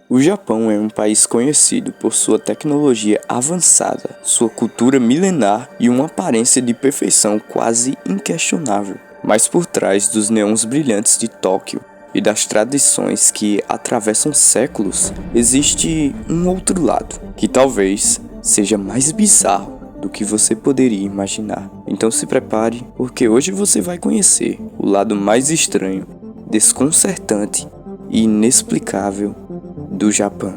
O Japão é um país conhecido por sua tecnologia avançada, sua cultura milenar e uma aparência de perfeição quase inquestionável. Mas por trás dos neons brilhantes de Tóquio e das tradições que atravessam séculos, existe um outro lado, que talvez seja mais bizarro do que você poderia imaginar. Então se prepare, porque hoje você vai conhecer o lado mais estranho, desconcertante e inexplicável do Japão.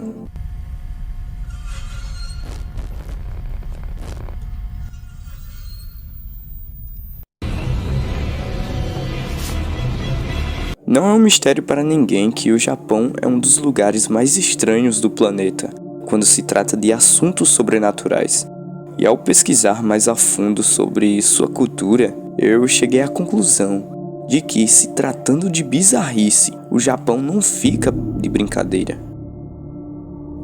Não é um mistério para ninguém que o Japão é um dos lugares mais estranhos do planeta quando se trata de assuntos sobrenaturais. E ao pesquisar mais a fundo sobre sua cultura, eu cheguei à conclusão de que, se tratando de bizarrice, o Japão não fica de brincadeira.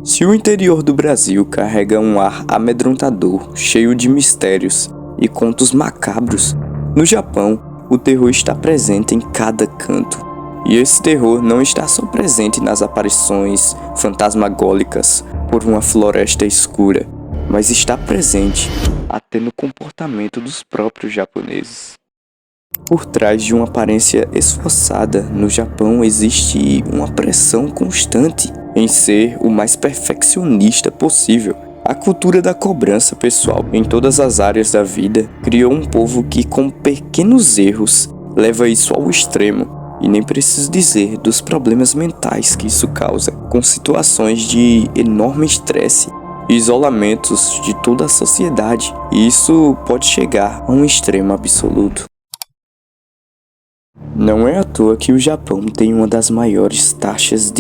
Se o interior do Brasil carrega um ar amedrontador, cheio de mistérios e contos macabros, no Japão o terror está presente em cada canto. E esse terror não está só presente nas aparições fantasmagóricas por uma floresta escura, mas está presente até no comportamento dos próprios japoneses. Por trás de uma aparência esforçada, no Japão existe uma pressão constante em ser o mais perfeccionista possível. A cultura da cobrança pessoal em todas as áreas da vida criou um povo que, com pequenos erros, leva isso ao extremo. E nem preciso dizer dos problemas mentais que isso causa, com situações de enorme estresse e isolamentos de toda a sociedade. E isso pode chegar a um extremo absoluto. Não é à toa que o Japão tem uma das maiores taxas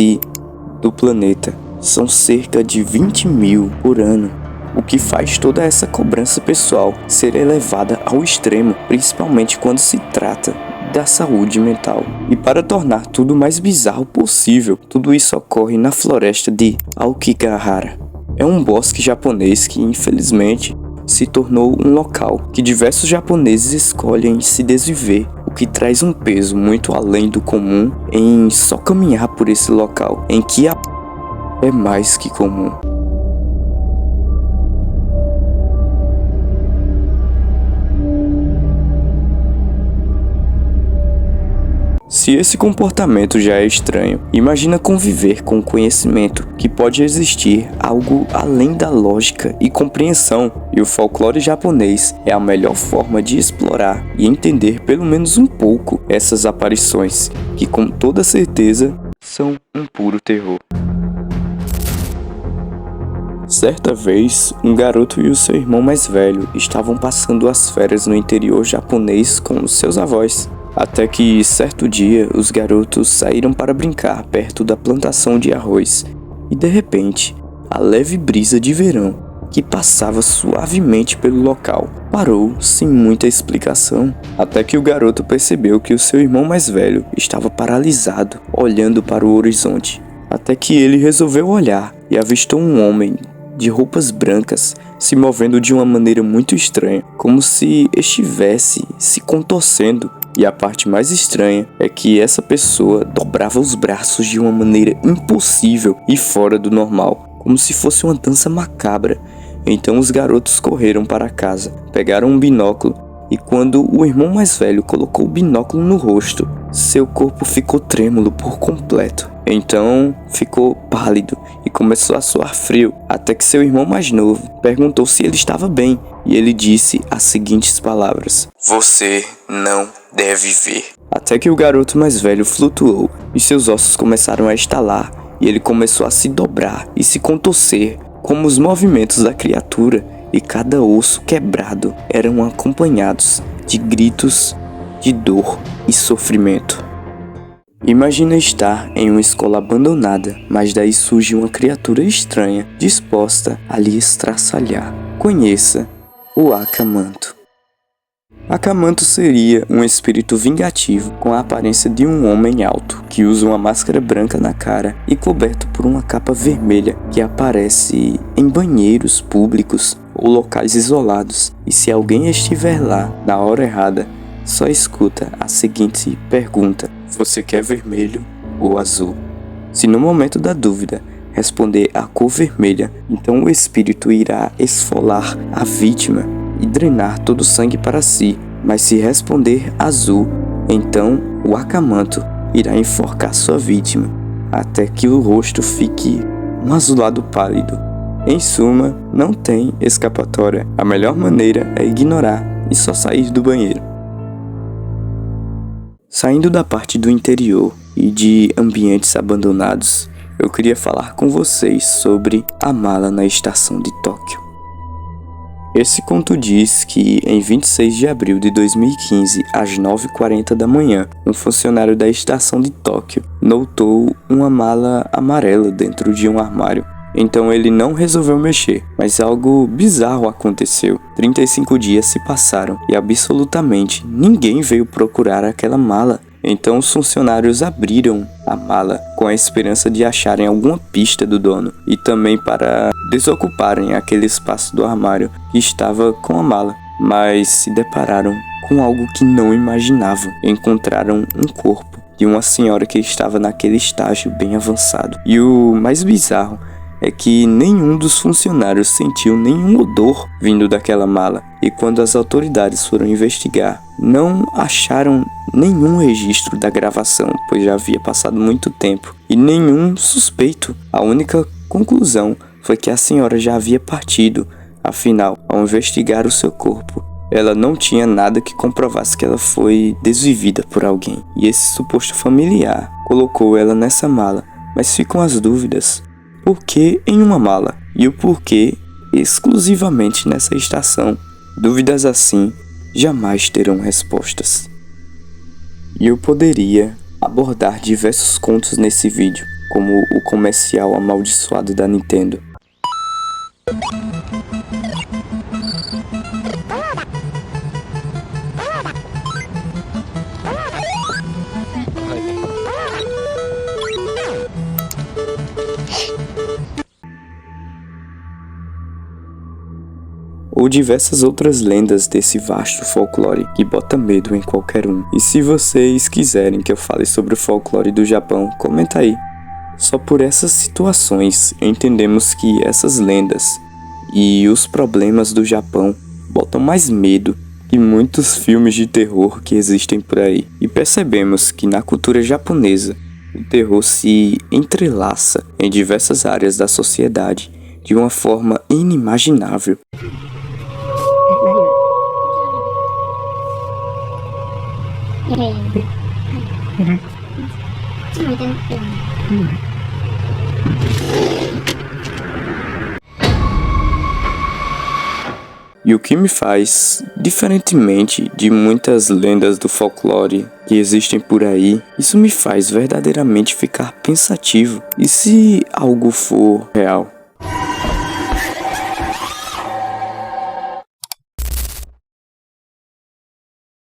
do planeta. São cerca de 20 mil por ano, o que faz toda essa cobrança pessoal ser elevada ao extremo, principalmente quando se trata da saúde mental. E para tornar tudo mais bizarro possível, tudo isso ocorre na floresta de Aokigahara. É um bosque japonês que, infelizmente, se tornou um local que diversos japoneses escolhem se desviver, o que traz um peso muito além do comum em só caminhar por esse local, em que a é mais que comum. Se esse comportamento já é estranho, imagina conviver com o conhecimento que pode existir algo além da lógica e compreensão, e o folclore japonês é a melhor forma de explorar e entender pelo menos um pouco essas aparições, que com toda certeza são um puro terror. Certa vez, um garoto e o seu irmão mais velho estavam passando as férias no interior japonês com os seus avós. Até que, certo dia, os garotos saíram para brincar perto da plantação de arroz. E de repente, a leve brisa de verão, que passava suavemente pelo local, parou sem muita explicação. Até que o garoto percebeu que o seu irmão mais velho estava paralisado, olhando para o horizonte. Até que ele resolveu olhar e avistou um homem de roupas brancas se movendo de uma maneira muito estranha, como se estivesse se contorcendo. E a parte mais estranha é que essa pessoa dobrava os braços de uma maneira impossível e fora do normal, como se fosse uma dança macabra. Então os garotos correram para casa, pegaram um binóculo e quando o irmão mais velho colocou o binóculo no rosto, seu corpo ficou trêmulo por completo. Então ficou pálido e começou a suar frio, até que seu irmão mais novo perguntou se ele estava bem e ele disse as seguintes palavras: "Você não deve ver." Até que o garoto mais velho flutuou e seus ossos começaram a estalar e ele começou a se dobrar e se contorcer como os movimentos da criatura, e cada osso quebrado eram acompanhados de gritos de dor e sofrimento. Imagina estar em uma escola abandonada, mas daí surge uma criatura estranha disposta a lhe estraçalhar. Conheça o Akamanto. Akamanto seria um espírito vingativo com a aparência de um homem alto, que usa uma máscara branca na cara e coberto por uma capa vermelha que aparece em banheiros públicos ou locais isolados. E se alguém estiver lá na hora errada, só escuta a seguinte pergunta: "Você quer vermelho ou azul?" Se no momento da dúvida responder a cor vermelha, então o espírito irá esfolar a vítima e drenar todo o sangue para si. Mas se responder azul, então o acamanto irá enforcar sua vítima, até que o rosto fique um azulado pálido. Em suma, não tem escapatória. A melhor maneira é ignorar e só sair do banheiro. Saindo da parte do interior e de ambientes abandonados, eu queria falar com vocês sobre a mala na estação de Tóquio. Esse conto diz que, em 26 de abril de 2015, às 9h40 da manhã, um funcionário da estação de Tóquio notou uma mala amarela dentro de um armário. Então ele não resolveu mexer, mas algo bizarro aconteceu. 35 dias se passaram e absolutamente ninguém veio procurar aquela mala. Então os funcionários abriram a mala com a esperança de acharem alguma pista do dono e também para desocuparem aquele espaço do armário que estava com a mala. Mas se depararam com algo que não imaginavam. Encontraram um corpo de uma senhora que estava naquele estágio bem avançado. E o mais bizarro é que nenhum dos funcionários sentiu nenhum odor vindo daquela mala. E quando as autoridades foram investigar, não acharam nenhum registro da gravação, pois já havia passado muito tempo, e nenhum suspeito. A única conclusão foi que a senhora já havia partido. Afinal, ao investigar o seu corpo, ela não tinha nada que comprovasse que ela foi desvivida por alguém. E esse suposto familiar colocou ela nessa mala, mas ficam as dúvidas. Por que em uma mala? E o porquê exclusivamente nessa estação? Dúvidas assim jamais terão respostas. E eu poderia abordar diversos contos nesse vídeo, como o comercial amaldiçoado da Nintendo. Ou diversas outras lendas desse vasto folclore que bota medo em qualquer um. E se vocês quiserem que eu fale sobre o folclore do Japão, comenta aí. Só por essas situações entendemos que essas lendas e os problemas do Japão botam mais medo que muitos filmes de terror que existem por aí. E percebemos que na cultura japonesa o terror se entrelaça em diversas áreas da sociedade de uma forma inimaginável. E o que me faz, diferentemente de muitas lendas do folclore que existem por aí, isso me faz verdadeiramente ficar pensativo. E se algo for real?